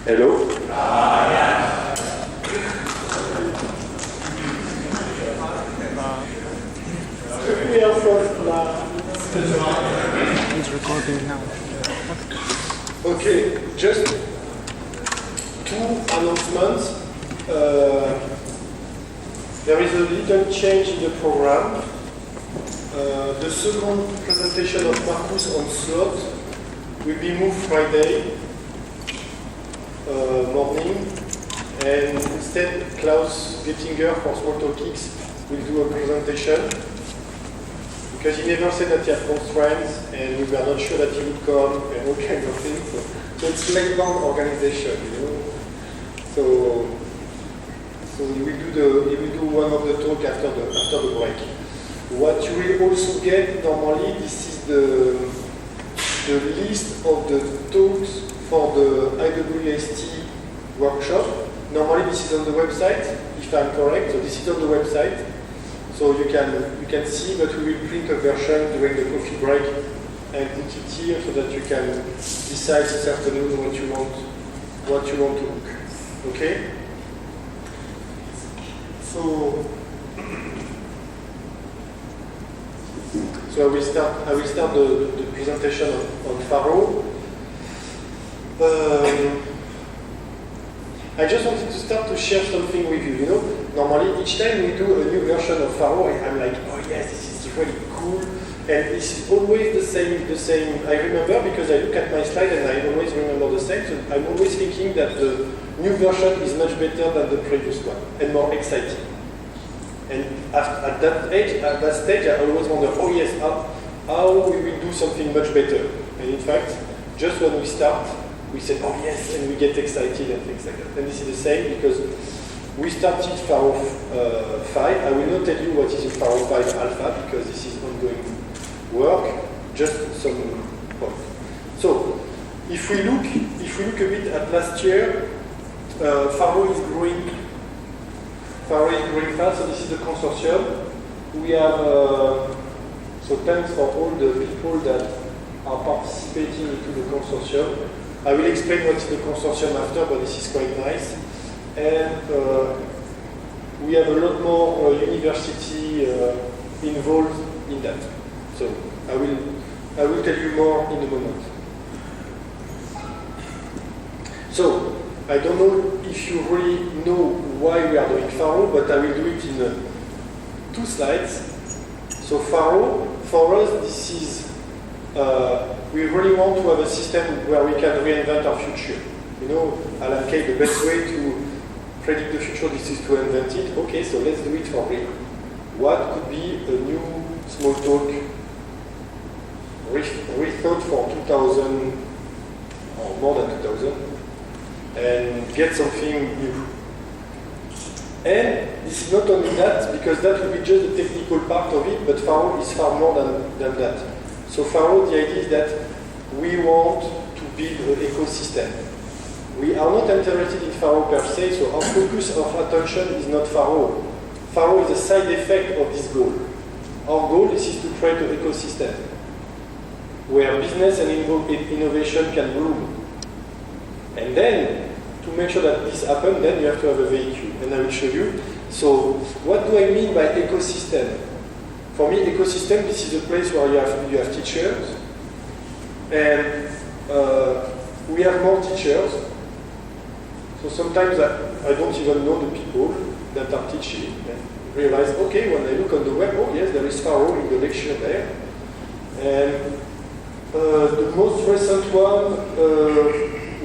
Hello? He's recording now. Okay, just two announcemements. There is a little change in the program. The second presentation of Marcus on slot will be moved Friday morning, and instead Klaus Gettinger for Smalltalk Geeks will do a presentation, because he never said that he had constraints and we were not sure that he would come and all kinds of things. So it's late-bound organization, you know. So he will do one of the talk after the break. What you will also get normally, this is the list of the talks for the IWST workshop. Normally this is on the website, if I'm correct. So this is on the website. So you can see, but we will print a version during the coffee break and put it here so that you can decide this afternoon what you want to look. Okay? So I will start the presentation on Pharo. I just wanted to start to share something with you. You know, normally each time we do a new version of Pharo, I'm like, oh yes, this is really cool, and it's always the same. I remember because I look at my slide and I always remember the same. So I'm always thinking that the new version is much better than the previous one and more exciting. And at that stage, I always wonder, oh yes, how we will do something much better. And in fact, just when we start, we say, oh yes, and we get excited and things like that. And this is the same because we started Pharo 5. I will not tell you what is in Pharo 5 Alpha because this is ongoing work, just some point. So, if we look a bit at last year, Pharo is growing fast, so this is the consortium. We have, so thanks for all the people that are participating into the consortium. I will explain what is the consortium after, but this is quite nice. And we have a lot more university involved in that. So I will tell you more in a moment. So I don't know if you really know why we are doing Pharo, but I will do it in 2 slides. So Pharo, for us, this is, we really want to have a system where we can reinvent our future. You know, Alan Kay, the best way to predict the future, this is to invent it. Okay, so let's do it for real. What could be a new Smalltalk rethought for 2000, or more than 2000, and get something new. And this is not only that, because that will be just the technical part of it, but Pharo is far more than that. So Pharo, the idea is that we want to build an ecosystem. We are not interested in Pharo per se, so our focus of attention is not Pharo. Pharo is a side effect of this goal. Our goal is to create an ecosystem where business and innovation can bloom. And then, to make sure that this happens, then you have to have a vehicle. And I will show you. So, what do I mean by ecosystem? For me, ecosystem, this is a place where you have teachers. And we have more teachers. So sometimes I don't even know the people that are teaching. And realize, okay, when I look on the web, oh yes, there is Pharo in the lecture there. And the most recent one,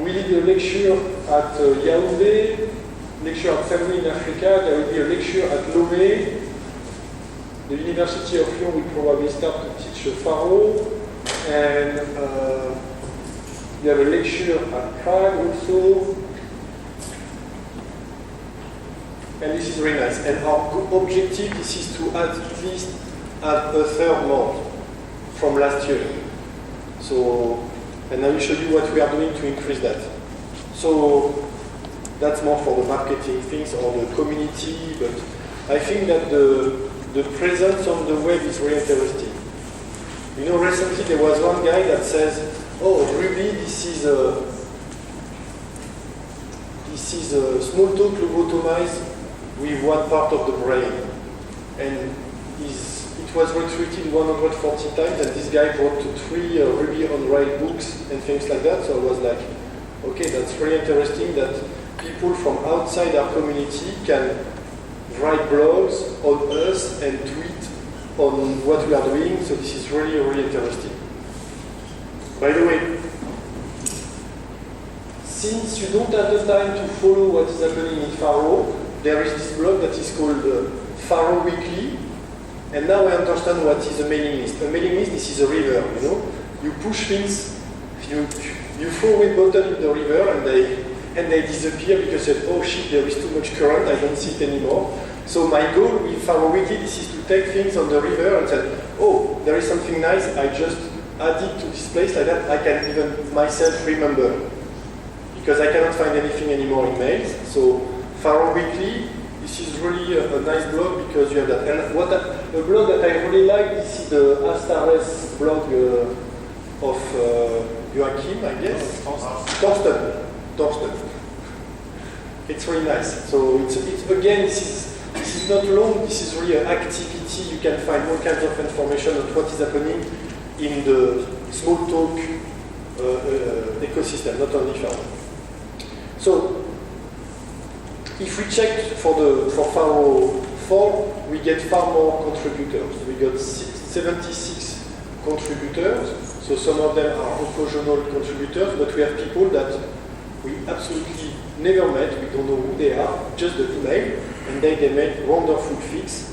we did a lecture at Yaoundé, lecture at Saint-Louis in Africa. There will be a lecture at Lomé. The University of Lyon will probably start to teach Pharo. And we have a lecture at Prague also. And this is very nice. And our objective is to at least add a third more from last year. So, and I will show you what we are doing to increase that. So that's more for the marketing things or the community, but I think that the presence on the web is very interesting. You know, recently there was one guy that says, oh, Ruby, this is this is a small talk lobotomized with one part of the brain. And it was retweeted 140 times, and this guy brought 3 Ruby on Rails books and things like that. So I was like, okay, that's really interesting that people from outside our community can write blogs on us and tweet on what we are doing. So this is really, really interesting. By the way, since you don't have the time to follow what is happening in Pharo, there is this blog that is called Pharo Weekly, and now I understand what is a mailing list. A mailing list, this is a river, you know. You push things, you throw a bottle in the river, and they disappear because you say, oh shit, there is too much current, I don't see it anymore. So my goal with Pharo Weekly, this is to take things on the river and say, oh, there is something nice, I just add it to this place like that, I can even myself remember. Because I cannot find anything anymore in mails. So Pharo Weekly, this is really a nice blog because you have that. And a blog that I really like, this is the Astares blog of Joachim, I guess. Torsten. It's really nice. So it's again, this is not long, this is really an activity. You can find all kinds of information on what is happening in the small talk ecosystem, not only Pharo. So, if we check for Pharo 4, we get far more contributors. We got 76 contributors. So some of them are occasional contributors, but we have people that we absolutely never met. We don't know who they are, just the email, and they make wonderful fix,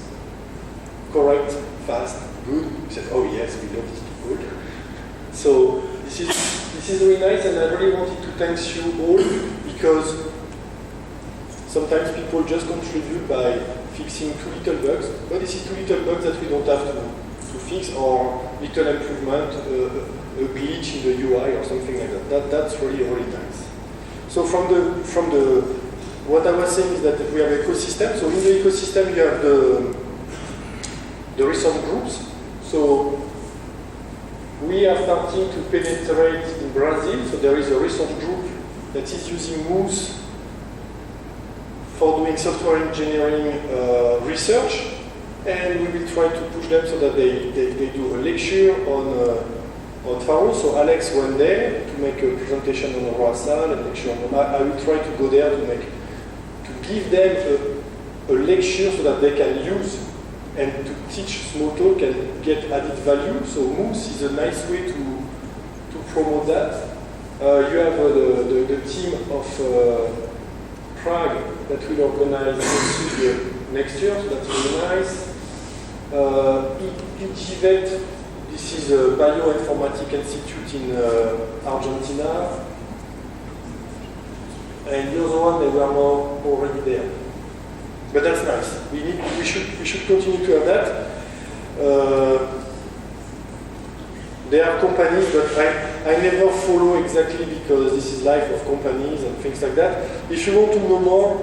correct, fast, good. We said, oh yes, we love these people. So this is really nice, and I really wanted to thank you all. Because sometimes people just contribute by fixing 2 little bugs. Oh, this is 2 little bugs that we don't have to fix, or little improvement, a glitch in the UI or something like that. That's really, really nice. So from the what I was saying is that we have ecosystem. So in the ecosystem you have the resource groups. So we are starting to penetrate in Brazil. So there is a resource group that is using Moose for doing software engineering research, and we will try to push them so that they do a lecture on Pharo. So Alex went there to make a presentation on Roasal and lecture on. I will try to go there to give them a lecture so that they can use and to teach Smalltalk and get added value. So Moose is a nice way to promote that. You have the team of Prague that will organize next year, so that's really nice. IGVET, this is a Bioinformatics Institute in Argentina. And the other one, they were already there. But that's nice. We should continue to have that. There are companies, but I never follow exactly because this is life of companies and things like that. If you want to know more,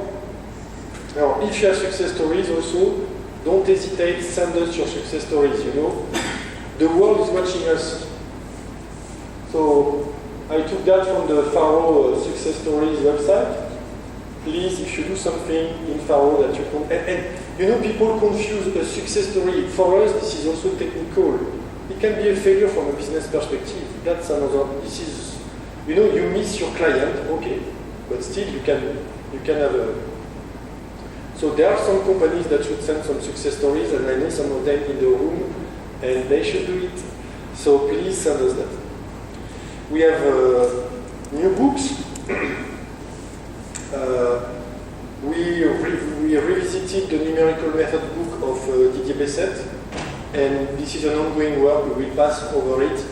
or if you have success stories also, don't hesitate, send us your success stories, you know. The world is watching us. So I took that from the Pharo success stories website. Please, if you do something in Pharo that you can, and you know, people confuse a success story. For us, this is also technical. It can be a failure from a business perspective. That's another. This is, you know, you miss your client, okay, but still you can have a. So there are some companies that should send some success stories, and I know some of them in the room, and they should do it. So please send us that. We have new books. We revisited the numerical method book of Didier Besset, and this is an ongoing work. We will pass over it.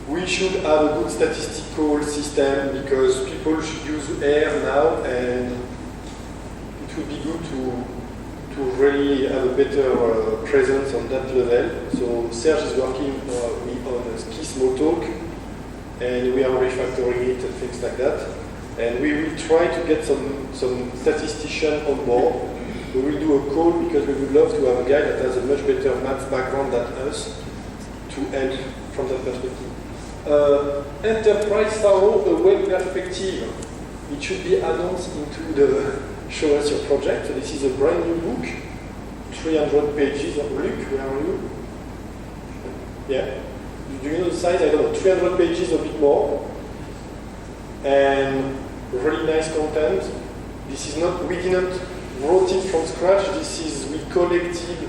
We should have a good statistical system because people should use R now, and it would be good to really have a better presence on that level. So Serge is working on a key small talk, and we are refactoring it and things like that. And we will try to get some statistician on board. We will do a call because we would love to have a guy that has a much better math background than us to help from that perspective. Enterprise Pharo, a web perspective. it should be announced into the show us your project. So this is a brand new book, 300 pages. Luc, where are you? Yeah. Do you know the size? I don't know. 300 pages, a bit more, and really nice content. This is not, we didn't wrote it from scratch. This is, we collected,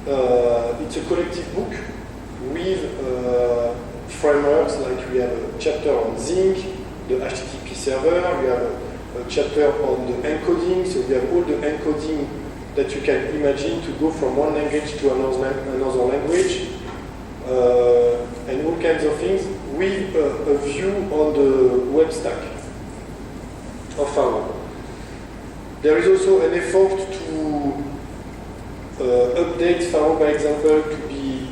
it's a collective book with frameworks, like we have a chapter on Zinc, the HTTP server, we have a chapter on the encoding, so we have all the encoding that you can imagine to go from one language to another language, and all kinds of things with a view on the web stack of Pharo. There is also an effort to update Pharo, by example, to be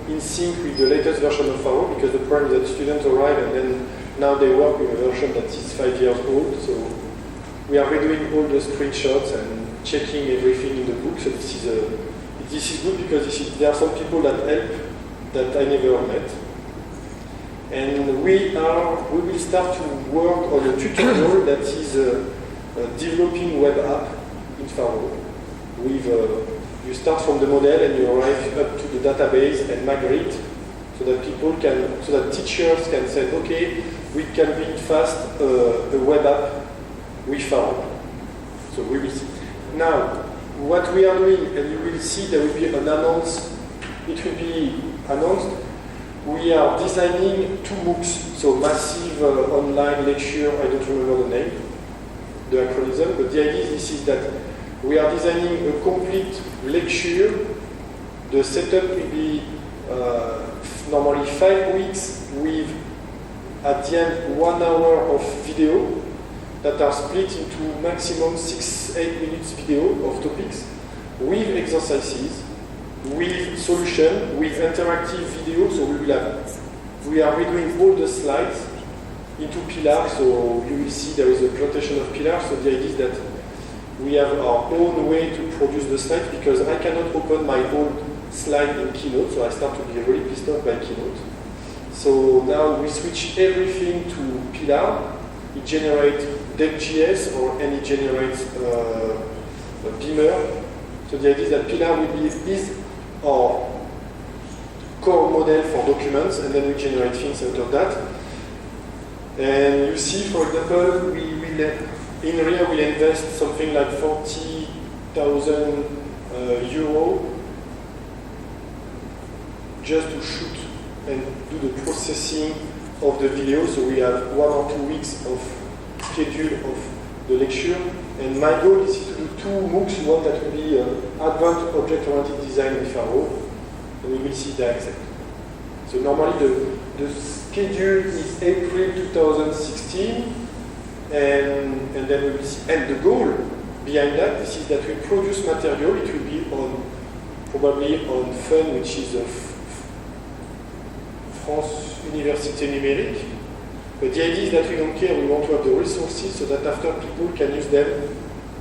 in sync with the latest version of Pharo, because the problem is that students arrive and then now they work with a version that is 5 years old. So we are redoing all the screenshots and checking everything in the book. So this is good because there are some people that help that I never met. And we will start to work on a tutorial that is developing web app in Pharo. You start from the model and you arrive up to the database and migrate, so that teachers can say, okay, we can build fast a web app with Pharo. So we will see. Now, what we are doing, and you will see there will be an announcement. It will be announced. We are designing 2 MOOCs, so massive online lecture. I don't remember the name, the acronym, but the idea is that we are designing a complete lecture. The setup will be normally 5 weeks with, at the end, 1 hour of video that are split into maximum 6-8 minutes video of topics with exercises, with solution, with interactive video. So we are redoing all the slides into pillars. So you will see there is a presentation of pillars. So the idea is that we have our own way to produce the slides, because I cannot open my own slide in Keynote, so I start to be really pissed off by Keynote. So now we switch everything to Pillar. It generates Deck.js and it generates a Beamer. So the idea is that Pillar is our core model for documents, and then we generate things out of that. And you see, for example, in Rio we invest something like 40,000 euro just to shoot and do the processing of the video. So we have 1 or 2 weeks of schedule of the lecture. And my goal is to do 2 MOOCs, one that will be Advanced Object-Oriented Design with Pharo, and we will see the accept. So normally the schedule is April 2016, and then we will see. And the goal behind that is that we produce material. It will be probably on FUN, which is France Université Numérique. But the idea is that we don't care. We want to have the resources so that after people can use them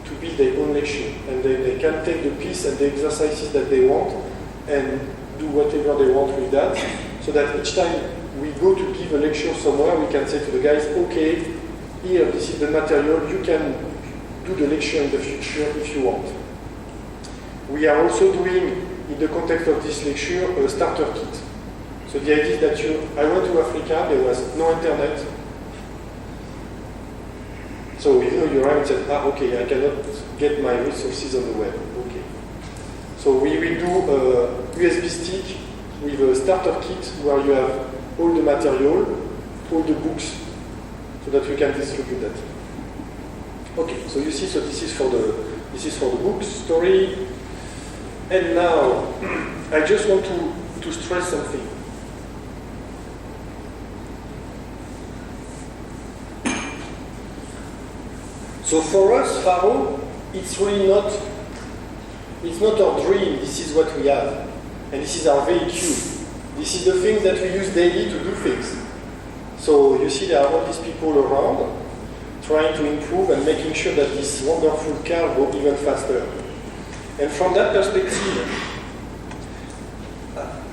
to build their own lecture, and they can take the piece and the exercises that they want and do whatever they want with that, so that each time we go to give a lecture somewhere, we can say to the guys, okay, here, this is the material, you can do the lecture in the future if you want. We are also doing, in the context of this lecture, a starter kit. So the idea is that I went to Africa, there was no internet. So you arrive and said, okay, I cannot get my resources on the web. Okay. So we will do a USB stick with a starter kit where you have all the material, all the books, so that we can distribute that. Okay, so you see, so this is for the book story. And now I just want to stress something. So for us, Pharo, it's really not our dream. This is what we have, and this is our vehicle. This is the thing that we use daily to do things. So you see, there are all these people around trying to improve and making sure that this wonderful car goes even faster. And from that perspective,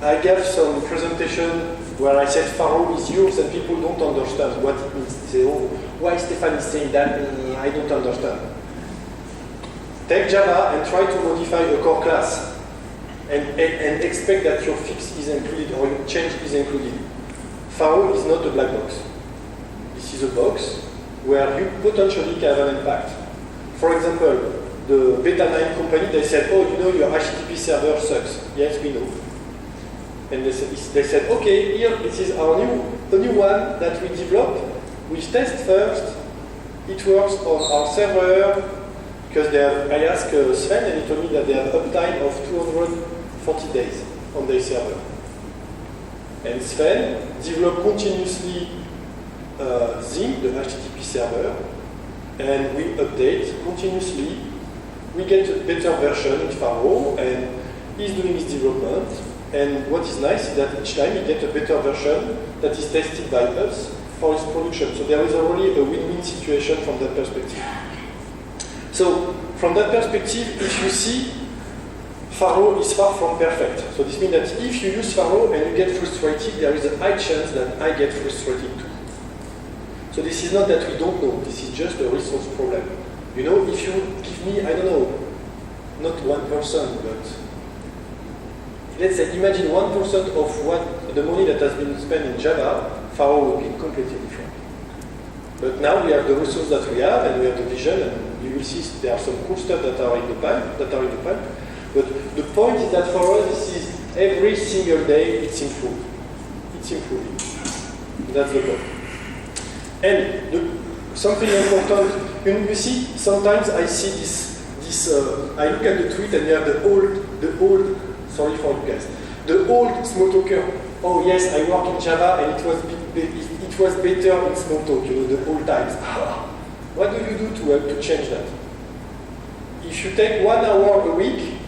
I gave some presentation where I said Pharo is yours and people don't understand what it means. They say, oh, why Stephane is saying that? I don't understand. Take Java and try to modify a core class and expect that your fix is included or your change is included. Pharo is not a black box. This is a box where you potentially can have an impact. For example, the Beta 9 company, they said, oh, you know, your HTTP server sucks. Yes, we know. And they said, okay, here, this is the new one that we developed. We test first. It works on our server, because I asked Sven, and he told me that they have uptime of 240 days on their server. And Sven developed continuously Zing, the HTTP server, and we update continuously. We get a better version in Pharo, and he's doing his development. And what is nice is that each time he gets a better version that is tested by us for his production. So there is already a win-win situation from that perspective. So from that perspective, if you see, Pharo is far from perfect. So this means that if you use Pharo and you get frustrated, there is a high chance that I get frustrated too. So this is not that we don't know, this is just a resource problem. You know, if you give me, I don't know, not 1%, but let's say, imagine 1% of what the money that has been spent in Java, Pharo would be completely different. But now we have the resources that we have, and we have the vision, and you will see there are some cool stuff that are in the pipe. But the point is that for us, this is every single day it's improved. It's improving. That's the point. And something important, you see, sometimes I see this. I look at the tweet and you have the old. Sorry for you guys. The old small talker. Oh yes, I work in Java and it was better in small talk. You know, the old times. What do you do to help to change that? If you take 1 hour a week,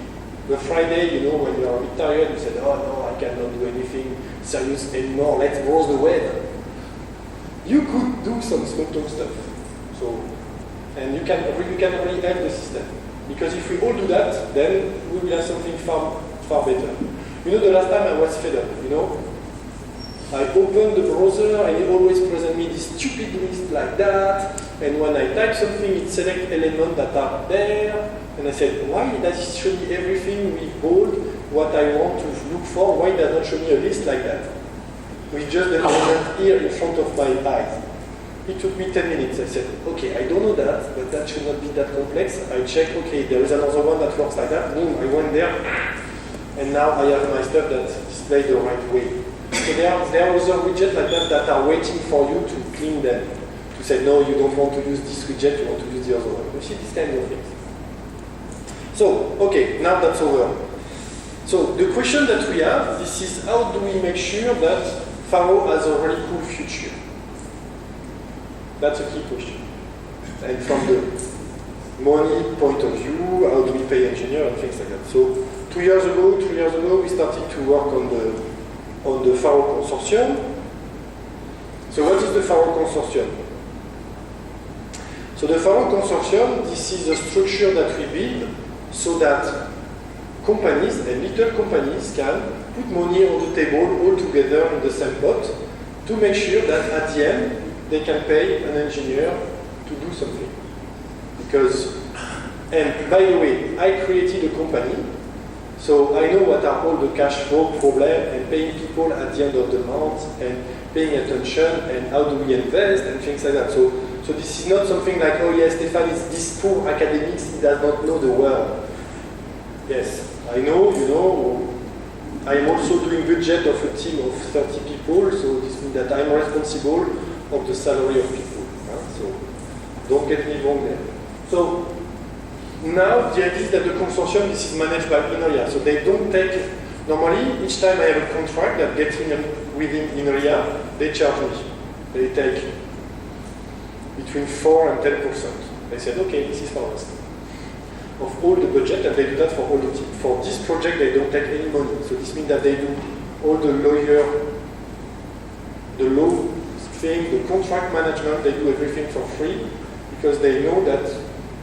the Friday, you know, when you are a bit tired, you say, oh no, I cannot do anything serious anymore. Let's browse the web. You could do some small talk stuff. So, and you can really help the system. Because if we all do that, then we will have something far better. You know, the last time I was fed up, you know, I opened the browser and it always present me this stupid list like that. And when I type something, it selects elements that are there. And I said, why does it show me everything with bold, what I want to look for? Why does it not show me a list like that? With just the element here in front of my eyes. It took me 10 minutes. I said, okay, I don't know that, but that should not be that complex. I checked, okay, there is another one that works like that. Boom, I went there. And now I have my stuff that displays the right way. So there are other widgets like that are waiting for you to clean them. To say, no, you don't want to use this widget, you want to use the other one. You see these kind of things. So, okay, now that's over. So the question that we have, this is how do we make sure that Pharo has a really cool future? That's a key question. And from the money point of view, how do we pay engineers and things like that? So 3 years ago, we started to work on the Pharo consortium. So what is the Pharo consortium? So the Pharo consortium, this is a structure that we build so that companies and little companies can put money on the table all together in the same pot to make sure that at the end they can pay an engineer to do something. Because, and by the way, I created a company, so I know what are all the cash flow problems and paying people at the end of the month and paying attention and how do we invest and things like that. So this is not something like, oh yes, Stephane is this poor academics, he does not know the world. Yes, I know, you know, I'm also doing budget of a team of 30 people, so this means that I'm responsible of the salary of people. So don't get me wrong there. So now the idea is that the consortium, this is managed by INRIA. So they don't take, normally each time I have a contract that gets within INRIA, they charge me. They take between 4 and 10%. They said, okay, this is for us. Of all the budget, and they do that for all the team. For this project, they don't take any money. So this means that they do all the law thing, the contract management, they do everything for free because they know that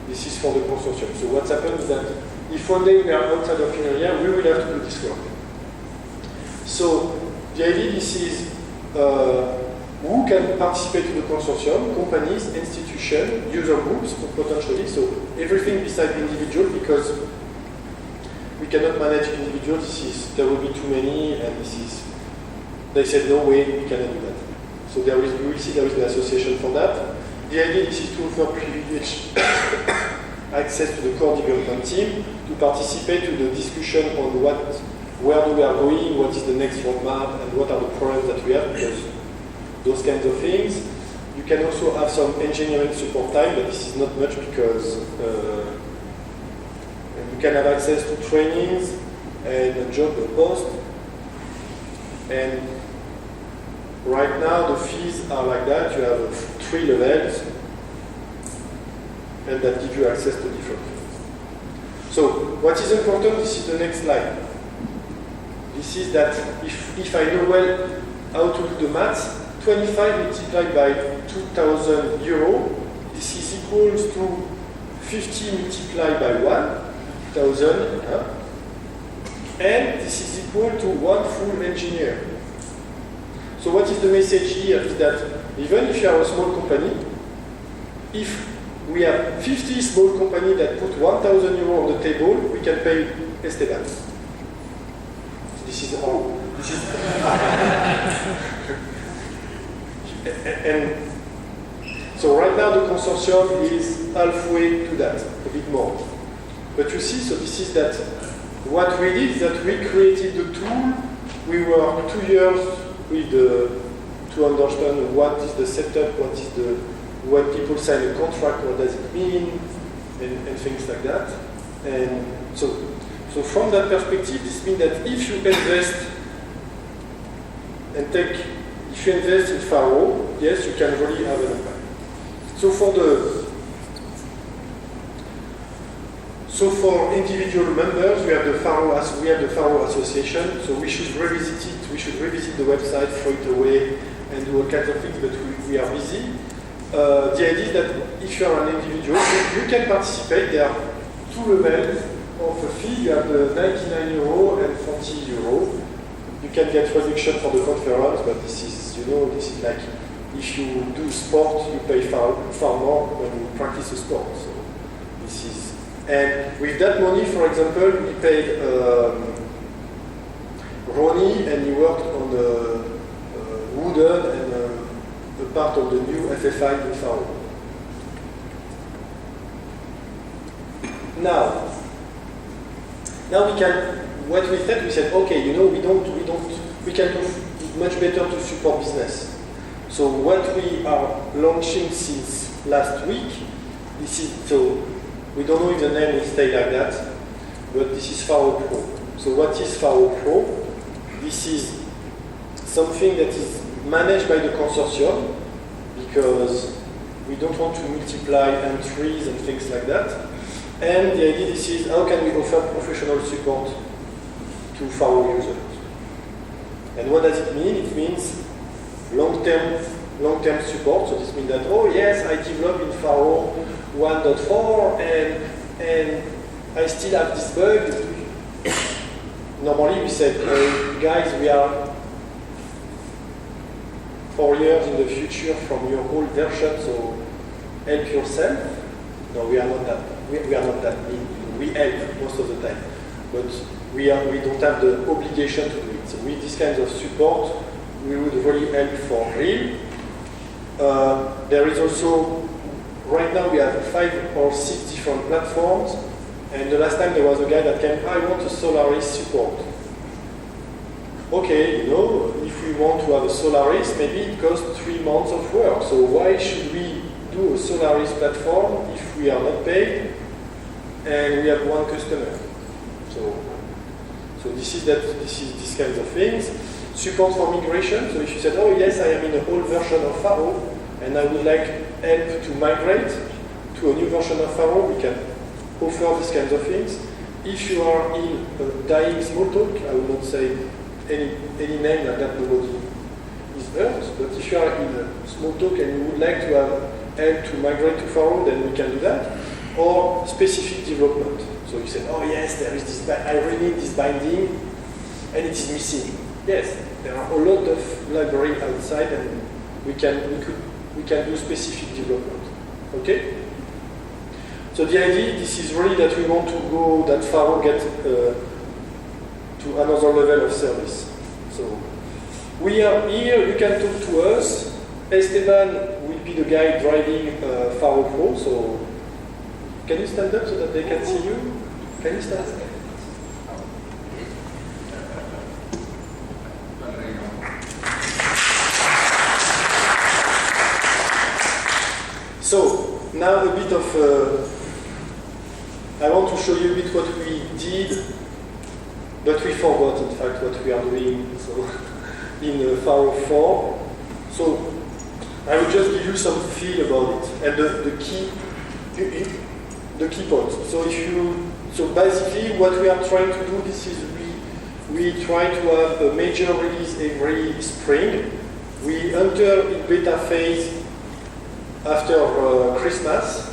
this is for the consortium. So what's happened is that if one day we are outside of an area, we will have to do this work. So the idea is who can participate in the consortium, companies, institutions, user groups, potentially, so everything besides individual, because we cannot manage individuals, there will be too many, and they said no way, we cannot do that. So you will see there is an association for that. The idea is to offer privileged access to the core development team, to participate to the discussion on where we are going, what is the next roadmap, and what are the problems that we have, because those kinds of things. You can also have some engineering support time, but this is not much because you can have access to trainings and a job post. And right now the fees are like that. You have 3 levels, and that give you access to different things. So what is important, this is the next slide. This is that if I know well how to do the maths, 25 multiplied by 2,000 euro, this is equals to 50 multiplied by 1,000, and this is equal to 1 full engineer. So what is the message here is that even if you are a small company, if we have 50 small companies that put 1,000 euro on the table, we can pay Esteban. This is all. This is and so right now the consortium is halfway to that, a bit more. But you see, so this is that what we did is that we created the tool. We worked 2 years with to understand what is the setup, when people sign a contract, what does it mean, and things like that. And so from that perspective, this means that if you invest if you invest in Pharo, yes, you can really have an impact. So for individual members, we have the Pharo Association. So we should revisit it. We should revisit the website, throw it away, and do all kinds of things. But we are busy. The idea is that if you are an individual, you can participate. There are 2 levels of a fee. You have the 99 euro and 40 euro. You can get reduction for the conference, but this is like if you do sport, you pay far more when you practice a sport. So this is, and with that money, for example, we paid Ronnie, and he worked on the wooden and a part of the new FFI in Pharo. Now we can. What we said, okay, we can do much better to support business. So what we are launching since last week, so we don't know if the name will stay like that, but this is PharoPro. So what is PharoPro? This is something that is managed by the consortium, because we don't want to multiply entries and things like that. And the idea is how can we offer professional support to Pharo users. And what does it mean? It means long-term support. So this means that, oh yes, I developed in Pharo 1.4 and I still have this bug. Normally we said, guys, we are 4 years in the future from your old version, so help yourself. No, we are not that. We are not that mean. We help most of the time, but we don't have the obligation to do it. So with this kind of support, we would really help for real. There is also, right now we have 5 or 6 different platforms, and the last time there was a guy that came, I want a Solaris support. Okay, if we want to have a Solaris, maybe it costs 3 months of work. So why should we do a Solaris platform if we are not paid and we have 1 customer? So this is these kinds of things. Support for migration. So if you said, oh yes, I am in an old version of Pharo and I would like help to migrate to a new version of Pharo, we can offer these kinds of things. If you are in a dying Smalltalk, I will not say any name like that, nobody is hurt, but if you are in a Smalltalk and you would like to have help to migrate to Pharo, then we can do that. Or specific development. So you say, oh yes, there is this, I really need this binding, and it is missing. Yes, there are a lot of library outside, and we can do specific development. Okay. So the idea, this is really that we want to go, that Pharo get to another level of service. So we are here, you can talk to us. Stephane will be the guy driving PharoPro, so can you stand up so that they can see you? Can you stand up? So, now a bit of, I want to show you a bit what we did, but we forgot, in fact, what we are doing so in Pharo 4. So, I will just give you some feel about it, and the key points. So basically, what we are trying to do, this is we try to have a major release every spring. We enter in beta phase after Christmas,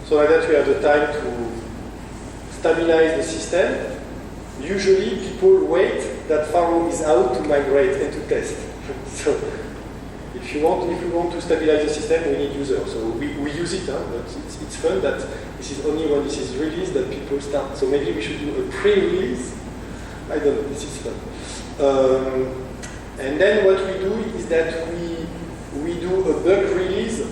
so that we have the time to stabilize the system. Usually people wait that Pharo is out to migrate and to test. So if we want to stabilize the system, we need users. So we use it, but it's fun that this is only when this is released that people start. So maybe we should do a pre-release. I don't know, this is fun. And then what we do is that we do a bug release.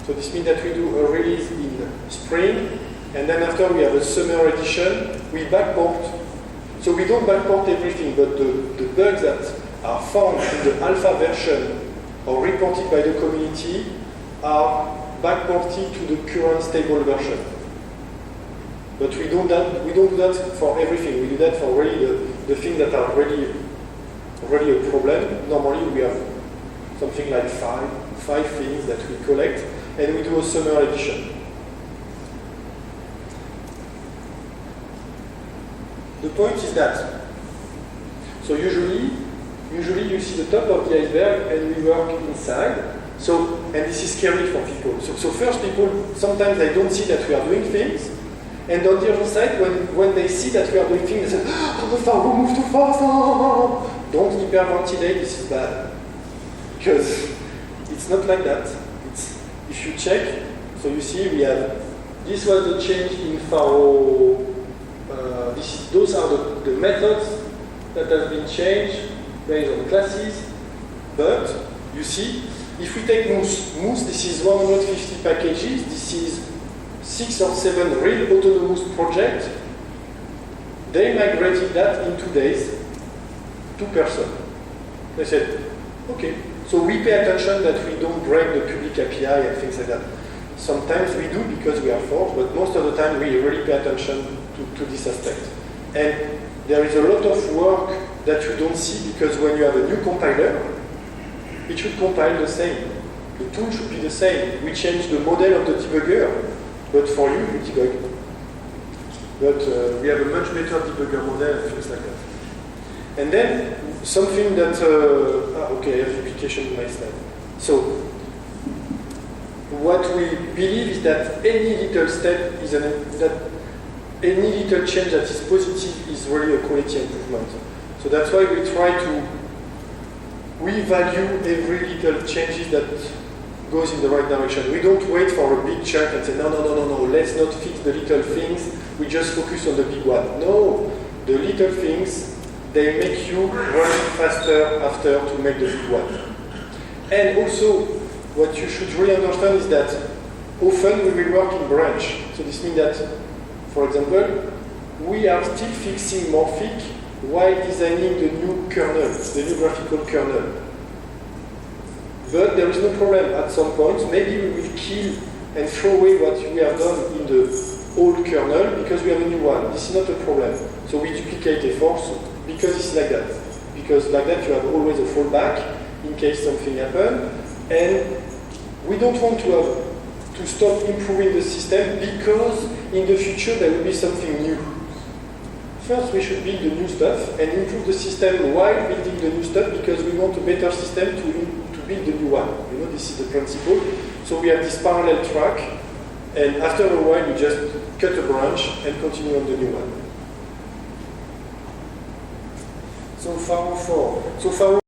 So this means that we do a release in spring, and then after we have a summer edition, we backport. So we don't backport everything, but the bugs that are found in the alpha version or reported by the community are backported to the current stable version. But we don't do that for everything. We do that for really the things that are really a problem. Normally we have something like five things that we collect, and we do a summer edition. The point is that, so usually you see the top of the iceberg and we work inside. So, and this is scary for people. So first people, sometimes they don't see that we are doing things, and on the other side, when they see that we are doing things, they say, oh, the Pharo moved too fast, oh. Don't hyperventilate, this is bad. Because it's not like that. If you check, so you see we have, this was the change in Pharo. Those are the methods that have been changed based on classes. But you see, if we take Moose, this is 150 packages. This is 6 or 7 real autonomous projects. They migrated that in 2 days, 2%. They said, okay. So we pay attention that we don't break the public API and things like that. Sometimes we do because we are forced, but most of the time we really pay attention to this aspect. And there is a lot of work that you don't see because when you have a new compiler, it should compile the same. The tool should be the same. We change the model of the debugger, but for you, we debug. But we have a much better debugger model and things like that. And then something that, okay, I have duplication in my slide. So, what we believe is that any little step is any little change that is positive is really a quality improvement. So that's why we value every little changes that goes in the right direction. We don't wait for a big chunk and say, no, let's not fix the little things, we just focus on the big one. No, the little things, they make you run faster after to make the big one. And also, what you should really understand is that often we will work in branch. So this means that, for example, we are still fixing Morphic while designing the new kernel, the new graphical kernel. But there is no problem at some point. Maybe we will kill and throw away what we have done in the old kernel because we have a new one. This is not a problem. So we duplicate efforts because it's like that. Because like that you have always a fallback in case something happens. And we don't want to stop improving the system because in the future there will be something new. First we should build the new stuff and improve the system while building the new stuff because we want a better system to build the new one. You know, this is the principle. So we have this parallel track, and after a while you just cut a branch and continue on the new one. So Pharo 4. So Pharo